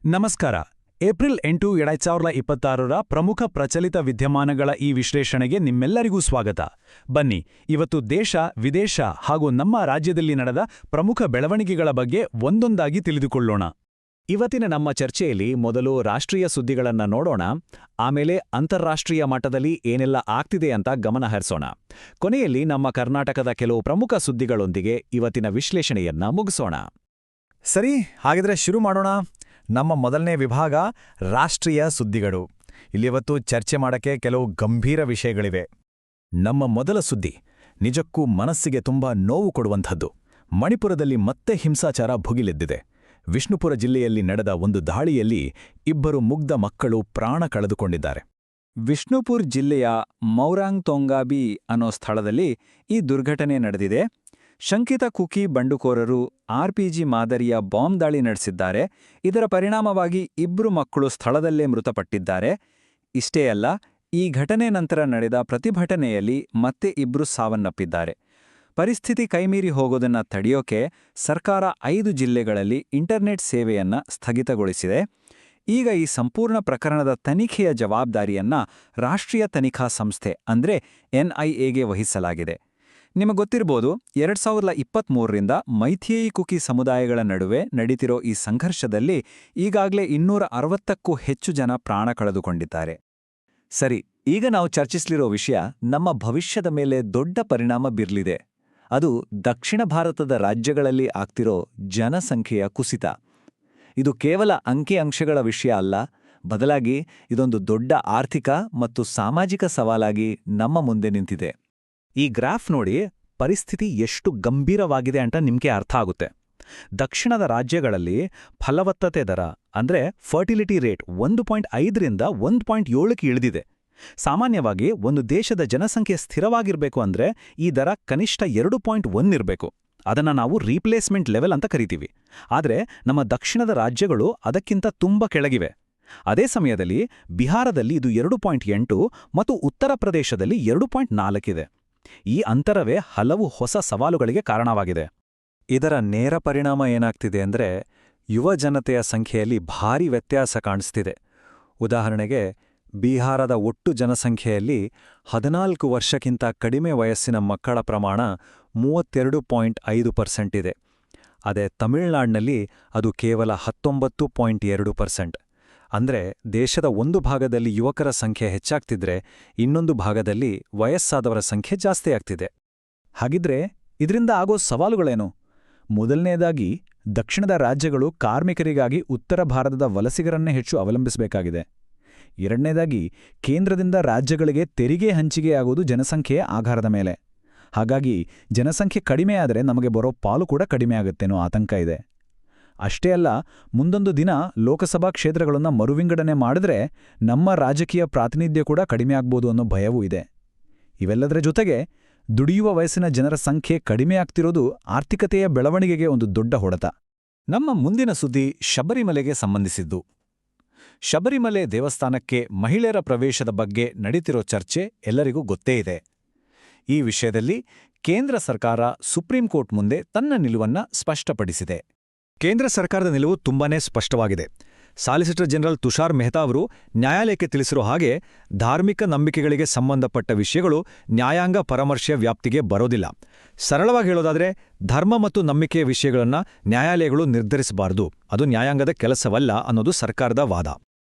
ನಮಸ್ಕಾರ. ಏಪ್ರಿಲ್ 8, 2026ರ ಪ್ರಮುಖ ಪ್ರಚಲಿತ ವಿದ್ಯಮಾನಗಳ ಈ ವಿಶ್ಲೇಷಣೆಗೆ ನಿಮ್ಮೆಲ್ಲರಿಗೂ ಸ್ವಾಗತ. ಬನ್ನಿ, ಇವತ್ತು ದೇಶ, ವಿದೇಶ ಹಾಗೂ ನಮ್ಮ ರಾಜ್ಯದಲ್ಲಿ ನಡೆದ ಪ್ರಮುಖ ಬೆಳವಣಿಗೆಗಳ ಬಗ್ಗೆ ಒಂದೊಂದಾಗಿ ತಿಳಿದುಕೊಳ್ಳೋಣ. ಇವತ್ತಿನ ನಮ್ಮ ಚರ್ಚೆಯಲ್ಲಿ ಮೊದಲು ರಾಷ್ಟ್ರೀಯ ಸುದ್ದಿಗಳನ್ನ ನೋಡೋಣ, ಆಮೇಲೆ ಅಂತಾರಾಷ್ಟ್ರೀಯ ಮಟ್ಟದಲ್ಲಿ ಏನೆಲ್ಲ ಆಗ್ತಿದೆ ಅಂತ ಗಮನ ಹರಿಸೋಣ. ಕೊನೆಯಲ್ಲಿ ನಮ್ಮ ಕರ್ನಾಟಕದ ಕೆಲವು ಪ್ರಮುಖ ಸುದ್ದಿಗಳೊಂದಿಗೆ ಇವತ್ತಿನ ವಿಶ್ಲೇಷಣೆಯನ್ನ ಮುಗಿಸೋಣ. ಸರಿ, ಹಾಗಿದ್ರೆ ಶುರು ಮಾಡೋಣ. ನಮ್ಮ ಮೊದಲನೇ ವಿಭಾಗ ರಾಷ್ಟ್ರೀಯ ಸುದ್ದಿಗಳು. ಇಲ್ಲಿವತ್ತು ಚರ್ಚೆ ಮಾಡಕ್ಕೆ ಕೆಲವು ಗಂಭೀರ ವಿಷಯಗಳಿವೆ. ನಮ್ಮ ಮೊದಲ ಸುದ್ದಿ ನಿಜಕ್ಕೂ ಮನಸ್ಸಿಗೆ ತುಂಬಾ ನೋವು ಕೊಡುವಂಥದ್ದು. ಮಣಿಪುರದಲ್ಲಿ ಮತ್ತೆ ಹಿಂಸಾಚಾರ ಭುಗಿಲೆದ್ದಿದೆ. ವಿಷ್ಣುಪುರ ಜಿಲ್ಲೆಯಲ್ಲಿ ನಡೆದ ಒಂದು ದಾಳಿಯಲ್ಲಿ 2 ಮುಗ್ಧ ಮಕ್ಕಳು ಪ್ರಾಣ ಕಳೆದುಕೊಂಡಿದ್ದಾರೆ. ವಿಷ್ಣುಪುರ್ ಜಿಲ್ಲೆಯ ಮೌರಾಂಗ್ ತೊಂಗಾಬಿ ಅನ್ನೋ ಸ್ಥಳದಲ್ಲಿ ಈ ದುರ್ಘಟನೆ ನಡೆದಿದೆ. ಶಂಕಿತ ಕುಕಿ ಬಂಡುಕೋರರು ಆರ್ಪಿಜಿ ಮಾದರಿಯ ಬಾಂಬ್ ದಾಳಿ ನಡೆಸಿದ್ದಾರೆ. ಇದರ ಪರಿಣಾಮವಾಗಿ 2 ಮಕ್ಕಳು ಸ್ಥಳದಲ್ಲೇ ಮೃತಪಟ್ಟಿದ್ದಾರೆ. ಇಷ್ಟೇ ಅಲ್ಲ, ಈ ಘಟನೆ ನಂತರ ನಡೆದ ಪ್ರತಿಭಟನೆಯಲ್ಲಿ ಮತ್ತೆ 2 ಸಾವನ್ನಪ್ಪಿದ್ದಾರೆ. ಪರಿಸ್ಥಿತಿ ಕೈಮೀರಿ ಹೋಗೋದನ್ನ ತಡೆಯೋಕೆ ಸರ್ಕಾರ 5 ಜಿಲ್ಲೆಗಳಲ್ಲಿ ಇಂಟರ್ನೆಟ್ ಸೇವೆಯನ್ನ ಸ್ಥಗಿತಗೊಳಿಸಿದೆ. ಈಗ ಈ ಸಂಪೂರ್ಣ ಪ್ರಕರಣದ ತನಿಖೆಯ ಜವಾಬ್ದಾರಿಯನ್ನ ರಾಷ್ಟ್ರೀಯ ತನಿಖಾ ಸಂಸ್ಥೆ ಅಂದ್ರೆ NIAಗೆ ವಹಿಸಲಾಗಿದೆ. ನಿಮಗೊತ್ತಿರ್ಬೋದು, 2023ರಿಂದ ಮೈಥಿಯಿ ಕುಕಿ ಸಮುದಾಯಗಳ ನಡುವೆ ನಡೀತಿರೋ ಈ ಸಂಘರ್ಷದಲ್ಲಿ ಈಗಾಗಲೇ 260ಕ್ಕೂ ಹೆಚ್ಚು ಜನ ಪ್ರಾಣ ಕಳೆದುಕೊಂಡಿದ್ದಾರೆ. ಸರಿ, ಈಗ ನಾವು ಚರ್ಚಿಸಲಿರೋ ವಿಷಯ ನಮ್ಮ ಭವಿಷ್ಯದ ಮೇಲೆ ದೊಡ್ಡ ಪರಿಣಾಮ ಬೀರಲಿದೆ. ಅದು ದಕ್ಷಿಣ ಭಾರತದ ರಾಜ್ಯಗಳಲ್ಲಿ ಆಗ್ತಿರೋ ಜನಸಂಖ್ಯೆಯ ಕುಸಿತ. ಇದು ಕೇವಲ ಅಂಕಿಅಂಶಗಳ ವಿಷಯ ಅಲ್ಲ, ಬದಲಾಗಿ ಇದೊಂದು ದೊಡ್ಡ ಆರ್ಥಿಕ ಮತ್ತು ಸಾಮಾಜಿಕ ಸವಾಲಾಗಿ ನಮ್ಮ ಮುಂದೆ ನಿಂತಿದೆ. ಈ ಗ್ರಾಫ್ ನೋಡಿ ಪರಿಸ್ಥಿತಿ ಎಷ್ಟು ಗಂಭೀರವಾಗಿದೆ ಅಂತ ನಿಮ್ಗೆ ಅರ್ಥ ಆಗುತ್ತೆ. ದಕ್ಷಿಣದ ರಾಜ್ಯಗಳಲ್ಲಿ ಫಲವತ್ತತೆ ದರ ಅಂದ್ರೆ ಫರ್ಟಿಲಿಟಿ ರೇಟ್ 1.5ರಿಂದ 1.7ಕ್ಕೆ ಇಳಿದಿದೆ. ಸಾಮಾನ್ಯವಾಗಿ ಒಂದು ದೇಶದ ಜನಸಂಖ್ಯೆ ಸ್ಥಿರವಾಗಿರ್ಬೇಕು ಅಂದ್ರೆ ಈ ದರ ಕನಿಷ್ಠ 2.1 ಇರಬೇಕು. ಅದನ್ನ ನಾವು ರೀಪ್ಲೇಸ್ಮೆಂಟ್ ಲೆವೆಲ್ ಅಂತ ಕರಿತೀವಿ. ಆದ್ರೆ ನಮ್ಮ ದಕ್ಷಿಣದ ರಾಜ್ಯಗಳು ಅದಕ್ಕಿಂತ ತುಂಬಾ ಕೆಳಗಿವೆ. ಅದೇ ಸಮಯದಲ್ಲಿ ಬಿಹಾರದಲ್ಲಿ ಇದು 2.8 ಮತ್ತು ಉತ್ತರ ಪ್ರದೇಶದಲ್ಲಿ 2.4 ಇದೆ. ಈ ಅಂತರವೇ ಹಲವು ಹೊಸ ಸವಾಲುಗಳಿಗೆ ಕಾರಣವಾಗಿದೆ. ಇದರ ನೇರ ಪರಿಣಾಮ ಏನಾಗ್ತಿದೆ ಅಂದ್ರೆ ಯುವ ಜನತೆಯ ಸಂಖ್ಯೆಯಲ್ಲಿ ಭಾರೀ ವ್ಯತ್ಯಾಸ ಕಾಣಿಸ್ತಿದೆ. ಉದಾಹರಣೆಗೆ, ಬಿಹಾರದ ಒಟ್ಟು ಜನಸಂಖ್ಯೆಯಲ್ಲಿ 14 ವರ್ಷಕ್ಕಿಂತ ಕಡಿಮೆ ವಯಸ್ಸಿನ ಮಕ್ಕಳ ಪ್ರಮಾಣ 32.5% ಇದೆ. ಅದೇ ತಮಿಳುನಾಡಿನಲ್ಲಿ ಅದು ಕೇವಲ 19.2%. ಅಂದ್ರೆ ದೇಶದ ಒಂದು ಭಾಗದಲ್ಲಿ ಯುವಕರ ಸಂಖ್ಯೆ ಹೆಚ್ಚಾಗ್ತಿದ್ರೆ ಇನ್ನೊಂದು ಭಾಗದಲ್ಲಿ ವಯಸ್ಸಾದವರ ಸಂಖ್ಯೆ ಜಾಸ್ತಿ ಆಗ್ತಿದೆ. ಹಾಗಿದ್ರೆ ಇದರಿಂದ ಆಗೋ ಸವಾಲುಗಳೇನು? ಮೊದಲನೇದಾಗಿ, ದಕ್ಷಿಣದ ರಾಜ್ಯಗಳು ಕಾರ್ಮಿಕರಿಗಾಗಿ ಉತ್ತರ ಭಾರತದ ವಲಸಿಗರನ್ನೇ ಹೆಚ್ಚು ಅವಲಂಬಿಸಬೇಕಾಗಿದೆ. ಎರಡನೇದಾಗಿ, ಕೇಂದ್ರದಿಂದ ರಾಜ್ಯಗಳಿಗೆ ತೆರಿಗೆ ಹಂಚಿಕೆಯಾಗುವುದು ಜನಸಂಖ್ಯೆಯ ಆಧಾರದ ಮೇಲೆ. ಹಾಗಾಗಿ ಜನಸಂಖ್ಯೆ ಕಡಿಮೆ ಆದರೆ ನಮಗೆ ಬರೋ ಪಾಲು ಕೂಡ ಕಡಿಮೆ ಆಗುತ್ತೇನೋ ಆತಂಕ ಇದೆ. ಅಷ್ಟೇ ಅಲ್ಲ, ಮುಂದೊಂದು ದಿನ ಲೋಕಸಭಾ ಕ್ಷೇತ್ರಗಳನ್ನು ಮರುವಿಂಗಡಣೆ ಮಾಡಿದ್ರೆ ನಮ್ಮ ರಾಜಕೀಯ ಪ್ರಾತಿನಿಧ್ಯ ಕೂಡ ಕಡಿಮೆ ಆಗ್ಬೋದು ಅನ್ನೋ ಭಯವೂ ಇದೆ. ಇವೆಲ್ಲದರ ಜೊತೆಗೆ ದುಡಿಯುವ ವಯಸ್ಸಿನ ಜನರ ಸಂಖ್ಯೆ ಕಡಿಮೆ ಆಗ್ತಿರೋದು ಆರ್ಥಿಕತೆಯ ಬೆಳವಣಿಗೆಗೆ ಒಂದು ದೊಡ್ಡ ಹೊಡೆತ. ನಮ್ಮ ಮುಂದಿನ ಸುದ್ದಿ ಶಬರಿಮಲೆಗೆ ಸಂಬಂಧಿಸಿದ್ದು. ಶಬರಿಮಲೆ ದೇವಸ್ಥಾನಕ್ಕೆ ಮಹಿಳೆಯರ ಪ್ರವೇಶದ ಬಗ್ಗೆ ನಡೀತಿರೋ ಚರ್ಚೆ ಎಲ್ಲರಿಗೂ ಗೊತ್ತೇ ಇದೆ. ಈ ವಿಷಯದಲ್ಲಿ ಕೇಂದ್ರ ಸರ್ಕಾರ ಸುಪ್ರೀಂ ಕೋರ್ಟ್ ಮುಂದೆ ತನ್ನ ನಿಲುವನ್ನ ಸ್ಪಷ್ಟಪಡಿಸಿದೆ. ಕೇಂದ್ರ ಸರ್ಕಾರದ ನಿಲುವು ತುಂಬಾನೇ ಸ್ಪಷ್ಟವಾಗಿದೆ. ಸಾಲಿಸಿಟರ್ ಜನರಲ್ ತುಷಾರ್ ಮೆಹ್ತಾ ಅವರು ನ್ಯಾಯಾಲಯಕ್ಕೆ ತಿಳಿಸಿರೋ ಹಾಗೆ, ಧಾರ್ಮಿಕ ನಂಬಿಕೆಗಳಿಗೆ ಸಂಬಂಧಪಟ್ಟ ವಿಷಯಗಳು ನ್ಯಾಯಾಂಗ ಪರಾಮರ್ಶೆಯ ವ್ಯಾಪ್ತಿಗೆ ಬರೋದಿಲ್ಲ. ಸರಳವಾಗಿ ಹೇಳೋದಾದ್ರೆ, ಧರ್ಮ ಮತ್ತು ನಂಬಿಕೆಯ ವಿಷಯಗಳನ್ನ ನ್ಯಾಯಾಲಯಗಳು ನಿರ್ಧರಿಸಬಾರದು, ಅದು ನ್ಯಾಯಾಂಗದ ಕೆಲಸವಲ್ಲ ಅನ್ನೋದು ಸರ್ಕಾರದ ವಾದ.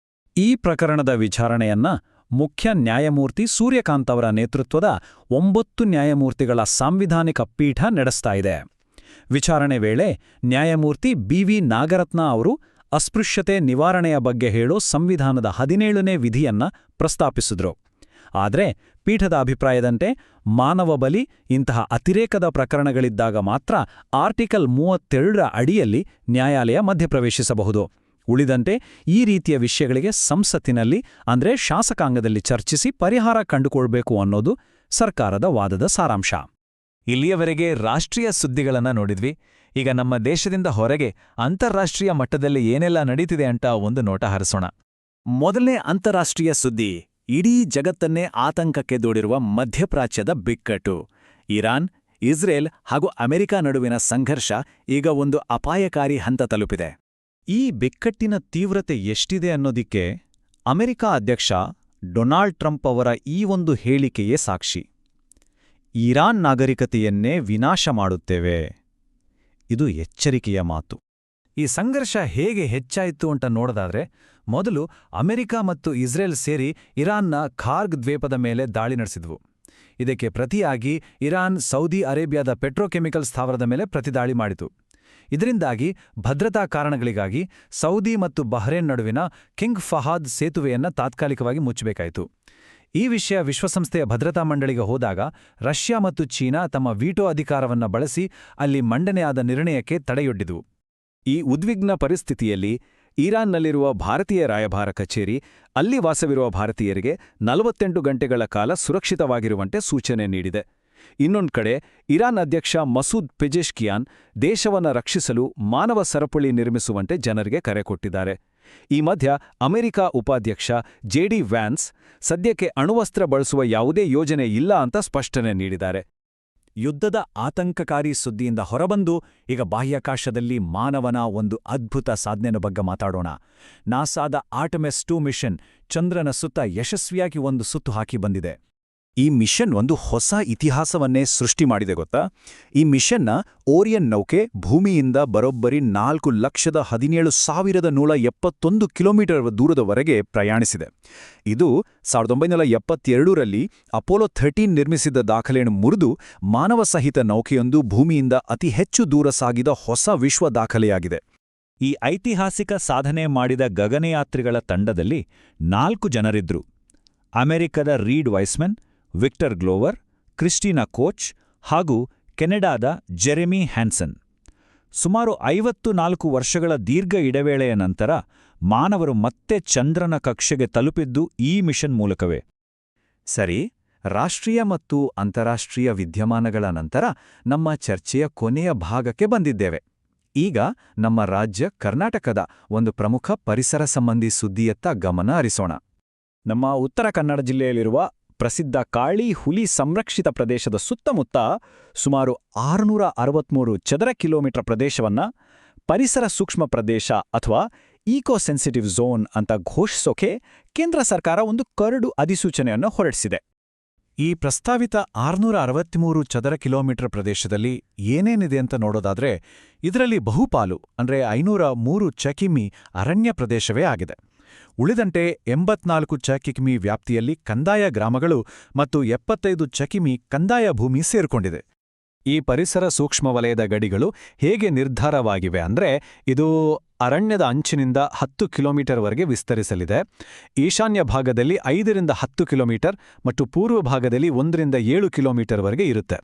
ಈ ಪ್ರಕರಣದ ವಿಚಾರಣೆಯನ್ನ ಮುಖ್ಯ ನ್ಯಾಯಮೂರ್ತಿ ಸೂರ್ಯಕಾಂತ್ ಅವರ ನೇತೃತ್ವದ 9 ನ್ಯಾಯಮೂರ್ತಿಗಳ ಸಾಂವಿಧಾನಿಕ ಪೀಠ ನಡೆಸ್ತಾ ಇದೆ. ವಿಚಾರಣೆ ವೇಳೆ ನ್ಯಾಯಮೂರ್ತಿ BV ನಾಗರತ್ನ ಅವರು ಅಸ್ಪೃಶ್ಯತೆ ನಿವಾರಣೆಯ ಬಗ್ಗೆ ಹೇಳೋ ಸಂವಿಧಾನದ 17ನೇ ವಿಧಿಯನ್ನ ಪ್ರಸ್ತಾಪಿಸಿದ್ರು. ಆದರೆ ಪೀಠದ ಅಭಿಪ್ರಾಯದಂತೆ ಮಾನವ ಬಲಿ ಇಂತಹ ಅತಿರೇಕದ ಪ್ರಕರಣಗಳಿದ್ದಾಗ ಮಾತ್ರ ಆರ್ಟಿಕಲ್ 32ರ ಅಡಿಯಲ್ಲಿ ನ್ಯಾಯಾಲಯ ಮಧ್ಯಪ್ರವೇಶಿಸಬಹುದು. ಉಳಿದಂತೆ ಈ ರೀತಿಯ ವಿಷಯಗಳಿಗೆ ಸಂಸತ್ತಿನಲ್ಲಿ ಅಂದ್ರೆ ಶಾಸಕಾಂಗದಲ್ಲಿ ಚರ್ಚಿಸಿ ಪರಿಹಾರ ಕಂಡುಕೊಳ್ಬೇಕು ಅನ್ನೋದು ಸರ್ಕಾರದ ವಾದದ ಸಾರಾಂಶ. ಇಲ್ಲಿಯವರೆಗೆ ರಾಷ್ಟ್ರೀಯ ಸುದ್ದಿಗಳನ್ನ ನೋಡಿದ್ವಿ. ಈಗ ನಮ್ಮ ದೇಶದಿಂದ ಹೊರಗೆ ಅಂತಾರಾಷ್ಟ್ರೀಯ ಮಟ್ಟದಲ್ಲಿ ಏನೆಲ್ಲ ನಡೀತಿದೆ ಅಂತ ಒಂದು ನೋಟ ಹರಿಸೋಣ. ಮೊದಲನೇ ಅಂತಾರಾಷ್ಟ್ರೀಯ ಸುದ್ದಿ ಇಡೀ ಜಗತ್ತನ್ನೇ ಆತಂಕಕ್ಕೆ ದೂಡಿರುವ ಮಧ್ಯಪ್ರಾಚ್ಯದ ಬಿಕ್ಕಟ್ಟು. ಇರಾನ್, ಇಸ್ರೇಲ್ ಹಾಗೂ ಅಮೆರಿಕ ನಡುವಿನ ಸಂಘರ್ಷ ಈಗ ಒಂದು ಅಪಾಯಕಾರಿ ಹಂತ ತಲುಪಿದೆ. ಈ ಬಿಕ್ಕಟ್ಟಿನ ತೀವ್ರತೆ ಎಷ್ಟಿದೆ ಅನ್ನೋದಿಕ್ಕೆ ಅಮೆರಿಕ ಅಧ್ಯಕ್ಷ ಡೊನಾಲ್ಡ್ ಟ್ರಂಪ್ ಅವರ ಈ ಒಂದು ಹೇಳಿಕೆಯೇ ಸಾಕ್ಷಿ. ಇರಾನ್ ನಾಗರಿಕತೆಯನ್ನೇ ವಿನಾಶ ಮಾಡುತ್ತೇವೆ. ಇದು ಎಚ್ಚರಿಕೆಯ ಮಾತು. ಈ ಸಂಘರ್ಷ ಹೇಗೆ ಹೆಚ್ಚಾಯಿತು ಅಂತ ನೋಡೋದಾದ್ರೆ, ಮೊದಲು ಅಮೆರಿಕ ಮತ್ತು ಇಸ್ರೇಲ್ ಸೇರಿ ಇರಾನ್ನ ಖಾರ್ಗ್ ದ್ವೀಪದ ಮೇಲೆ ದಾಳಿ ನಡೆಸಿದ್ವು. ಇದಕ್ಕೆ ಪ್ರತಿಯಾಗಿ ಇರಾನ್ ಸೌದಿ ಅರೇಬಿಯಾದ ಪೆಟ್ರೋಕೆಮಿಕಲ್ ಸ್ಥಾವರದ ಮೇಲೆ ಪ್ರತಿದಾಳಿ ಮಾಡಿತು. ಇದರಿಂದಾಗಿ ಭದ್ರತಾ ಕಾರಣಗಳಿಗಾಗಿ ಸೌದಿ ಮತ್ತು ಬಹ್ರೇನ್ ನಡುವಿನ ಕಿಂಗ್ ಫಹಾದ್ ಸೇತುವೆಯನ್ನು ತಾತ್ಕಾಲಿಕವಾಗಿ ಮುಚ್ಚಬೇಕಾಯಿತು. ಈ ವಿಷಯ ವಿಶ್ವಸಂಸ್ಥೆಯ ಭದ್ರತಾ ಮಂಡಳಿಗೆ ಹೋದಾಗ ರಷ್ಯಾ ಮತ್ತು ಚೀನಾ ತಮ್ಮ ವೀಟೋ ಅಧಿಕಾರವನ್ನು ಬಳಸಿ ಅಲ್ಲಿ ಮಂಡನೆಯಾದ ನಿರ್ಣಯಕ್ಕೆ ತಡೆಯೊಡ್ಡಿದವು. ಈ ಉದ್ವಿಗ್ನ ಪರಿಸ್ಥಿತಿಯಲ್ಲಿ ಇರಾನ್ನಲ್ಲಿರುವ ಭಾರತೀಯ ರಾಯಭಾರ ಕಚೇರಿ ಅಲ್ಲಿ ವಾಸವಿರುವ ಭಾರತೀಯರಿಗೆ 48 ಗಂಟೆಗಳ ಕಾಲ ಸುರಕ್ಷಿತವಾಗಿರುವಂತೆ ಸೂಚನೆ ನೀಡಿದೆ. ಇನ್ನೊಂದು ಕಡೆ ಇರಾನ್ ಅಧ್ಯಕ್ಷ ಮಸೂದ್ ಪೆಜೆಶ್ಕಿಯಾನ್ ದೇಶವನ್ನು ರಕ್ಷಿಸಲು ಮಾನವ ಸರಪಳಿ ನಿರ್ಮಿಸುವಂತೆ ಜನರಿಗೆ ಕರೆ ಕೊಟ್ಟಿದ್ದಾರೆ. ಈ ಮಧ್ಯ ಅಮೆರಿಕ ಉಪಾಧ್ಯಕ್ಷ ಜೆಡಿ ವ್ಯಾನ್ಸ್ ಸದ್ಯಕ್ಕೆ ಅಣುವಸ್ತ್ರ ಬಳಸುವ ಯಾವುದೇ ಯೋಜನೆ ಇಲ್ಲ ಅಂತ ಸ್ಪಷ್ಟನೆ ನೀಡಿದ್ದಾರೆ. ಯುದ್ಧದ ಆತಂಕಕಾರಿ ಸುದ್ದಿಯಿಂದ ಹೊರಬಂದು ಈಗ ಬಾಹ್ಯಾಕಾಶದಲ್ಲಿ ಮಾನವನ ಒಂದು ಅದ್ಭುತ ಸಾಧನೆಯ ಬಗ್ಗೆ ಮಾತಾಡೋಣ. ನಾಸಾದ ಆರ್ಟೆಮಿಸ್ 2 ಮಿಷನ್ ಚಂದ್ರನ ಸುತ್ತ ಯಶಸ್ವಿಯಾಗಿ ಒಂದು ಸುತ್ತು ಹಾಕಿ ಬಂದಿದೆ. ಈ ಮಿಷನ್ ಒಂದು ಹೊಸ ಇತಿಹಾಸವನ್ನೇ ಸೃಷ್ಟಿ ಮಾಡಿದೆ ಗೊತ್ತಾ? ಈ ಮಿಷನ್ನ ಓರಿಯನ್ ನೌಕೆ ಭೂಮಿಯಿಂದ ಬರೋಬ್ಬರಿ 4,17,171 ಕಿಲೋಮೀಟರ್ ದೂರದವರೆಗೆ ಪ್ರಯಾಣಿಸಿದೆ. ಇದು 1972ರಲ್ಲಿ ಅಪೋಲೋ 13 ನಿರ್ಮಿಸಿದ ದಾಖಲೆಯನ್ನು ಮುರಿದು ಮಾನವ ಸಹಿತ ನೌಕೆಯೊಂದು ಭೂಮಿಯಿಂದ ಅತಿ ಹೆಚ್ಚು ದೂರ ಸಾಗಿದ ಹೊಸ ವಿಶ್ವ ದಾಖಲೆಯಾಗಿದೆ. ಈ ಐತಿಹಾಸಿಕ ಸಾಧನೆ ಮಾಡಿದ ಗಗನಯಾತ್ರಿಗಳ ತಂಡದಲ್ಲಿ 4 ಜನರಿದ್ರು. ಅಮೆರಿಕದ read Wiseman, Victor ಗ್ಲೋವರ್, Christina coach ಹಾಗೂ ಕೆನಡಾದ ಜೆರೆಮಿ ಹ್ಯಾನ್ಸನ್. ಸುಮಾರು 54 ವರ್ಷಗಳ ದೀರ್ಘ ಇಡವೇಳೆಯ ನಂತರ ಮಾನವರು ಮತ್ತೆ ಚಂದ್ರನ ಕಕ್ಷೆಗೆ ತಲುಪಿದ್ದು ಈ ಮಿಷನ್ ಮೂಲಕವೇ. ಸರಿ, ರಾಷ್ಟ್ರೀಯ ಮತ್ತು ಅಂತಾರಾಷ್ಟ್ರೀಯ ವಿದ್ಯಮಾನಗಳ ನಂತರ ನಮ್ಮ ಚರ್ಚೆಯ ಕೊನೆಯ ಭಾಗಕ್ಕೆ ಬಂದಿದ್ದೇವೆ. ಈಗ ನಮ್ಮ ರಾಜ್ಯ ಕರ್ನಾಟಕದ ಒಂದು ಪ್ರಮುಖ ಪರಿಸರ ಸಂಬಂಧಿ ಸುದ್ದಿಯತ್ತ ಗಮನ ಹರಿಸೋಣ. ನಮ್ಮ ಉತ್ತರ ಕನ್ನಡ ಜಿಲ್ಲೆಯಲ್ಲಿರುವ ಪ್ರಸಿದ್ಧ ಕಾಳಿ ಹುಲಿ ಸಂರಕ್ಷಿತ ಪ್ರದೇಶದ ಸುತ್ತಮುತ್ತ ಸುಮಾರು 663 ಚದರ ಕಿಲೋಮೀಟರ್ ಪ್ರದೇಶವನ್ನ ಪರಿಸರ ಸೂಕ್ಷ್ಮ ಪ್ರದೇಶ ಅಥವಾ ಈಕೋ ಸೆನ್ಸಿಟಿವ್ ಝೋನ್ ಅಂತ ಘೋಷಿಸೋಕೆ ಕೇಂದ್ರ ಸರ್ಕಾರ ಒಂದು ಕರಡು ಅಧಿಸೂಚನೆಯನ್ನು ಹೊರಡಿಸಿದೆ. ಈ ಪ್ರಸ್ತಾವಿತ 663 ಚದರ ಕಿಲೋಮೀಟರ್ ಪ್ರದೇಶದಲ್ಲಿ ಏನೇನಿದೆ ಅಂತ ನೋಡೋದಾದ್ರೆ, ಇದರಲ್ಲಿ ಬಹುಪಾಲು ಅಂದ್ರೆ 503 ಚಕಿಮಿ ಅರಣ್ಯ ಪ್ರದೇಶವೇ ಆಗಿದೆ. ಉಳಿದಂತೆ 84 ಚಕಿಮಿ ವ್ಯಾಪ್ತಿಯಲ್ಲಿ ಕಂದಾಯ ಗ್ರಾಮಗಳು ಮತ್ತು 75 ಚಕಿಮಿ ಕಂದಾಯ ಭೂಮಿ ಸೇರಿಕೊಂಡಿದೆ. ಈ ಪರಿಸರ ಸೂಕ್ಷ್ಮ ವಲಯದ ಗಡಿಗಳು ಹೇಗೆ ನಿರ್ಧಾರವಾಗಿವೆ ಅಂದ್ರೆ, ಇದು ಅರಣ್ಯದ ಅಂಚಿನಿಂದ 10 ಕಿಲೋಮೀಟರ್ವರೆಗೆ ವಿಸ್ತರಿಸಲಿದೆ. ಈಶಾನ್ಯ ಭಾಗದಲ್ಲಿ 5ರಿಂದ 10 ಕಿಲೋಮೀಟರ್ ಮತ್ತು ಪೂರ್ವ ಭಾಗದಲ್ಲಿ 1ರಿಂದ 7 ಕಿಲೋಮೀಟರ್ವರೆಗೆ ಇರುತ್ತೆ.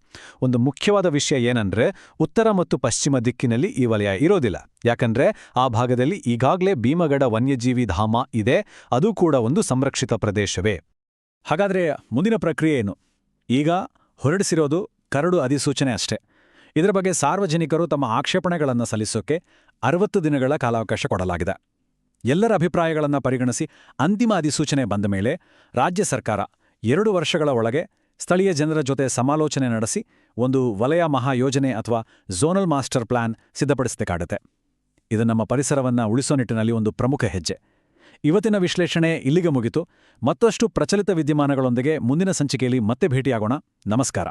ಒಂದು ಮುಖ್ಯವಾದ ವಿಷಯ ಏನಂದ್ರೆ, ಉತ್ತರ ಮತ್ತು ಪಶ್ಚಿಮ ದಿಕ್ಕಿನಲ್ಲಿ ಈ ವಲಯ ಇರೋದಿಲ್ಲ. ಯಾಕಂದ್ರೆ ಆ ಭಾಗದಲ್ಲಿ ಈಗಾಗಲೇ ಭೀಮಗಡ ವನ್ಯಜೀವಿ ಧಾಮ ಇದೆ, ಅದು ಕೂಡ ಒಂದು ಸಂರಕ್ಷಿತ ಪ್ರದೇಶವೇ. ಹಾಗಾದ್ರೆ ಮುಂದಿನ ಪ್ರಕ್ರಿಯೆ ಏನು? ಈಗ ಹೊರಡಿಸಿರೋದು ಕರಡು ಅಧಿಸೂಚನೆ ಅಷ್ಟೇ. ಇದರ ಬಗ್ಗೆ ಸಾರ್ವಜನಿಕರು ತಮ್ಮ ಆಕ್ಷೇಪಣೆಗಳನ್ನು ಸಲ್ಲಿಸೋಕೆ 60 ದಿನಗಳ ಕಾಲಾವಕಾಶ ಕೊಡಲಾಗಿದೆ. ಎಲ್ಲರ ಅಭಿಪ್ರಾಯಗಳನ್ನು ಪರಿಗಣಿಸಿ ಅಂತಿಮ ಅಧಿಸೂಚನೆ ಬಂದ ಮೇಲೆ ರಾಜ್ಯ ಸರ್ಕಾರ 2 ವರ್ಷಗಳ ಒಳಗೆ ಸ್ಥಳೀಯ ಜನರ ಜೊತೆ ಸಮಾಲೋಚನೆ ನಡೆಸಿ ಒಂದು ವಲಯ ಮಹಾಯೋಜನೆ ಅಥವಾ ಝೋನಲ್ ಮಾಸ್ಟರ್ ಪ್ಲಾನ್ ಸಿದ್ಧಪಡಿಸಬೇಕಾಗುತ್ತೆ. ಇದು ನಮ್ಮ ಪರಿಸರವನ್ನು ಉಳಿಸೋ ನಿಟ್ಟಿನಲ್ಲಿ ಒಂದು ಪ್ರಮುಖ ಹೆಜ್ಜೆ. ಇವತ್ತಿನ ವಿಶ್ಲೇಷಣೆ ಇಲ್ಲಿಗೆ ಮುಗಿತು. ಮತ್ತಷ್ಟು ಪ್ರಚಲಿತ ವಿದ್ಯಮಾನಗಳೊಂದಿಗೆ ಮುಂದಿನ ಸಂಚಿಕೆಯಲ್ಲಿ ಮತ್ತೆ ಭೇಟಿಯಾಗೋಣ. ನಮಸ್ಕಾರ.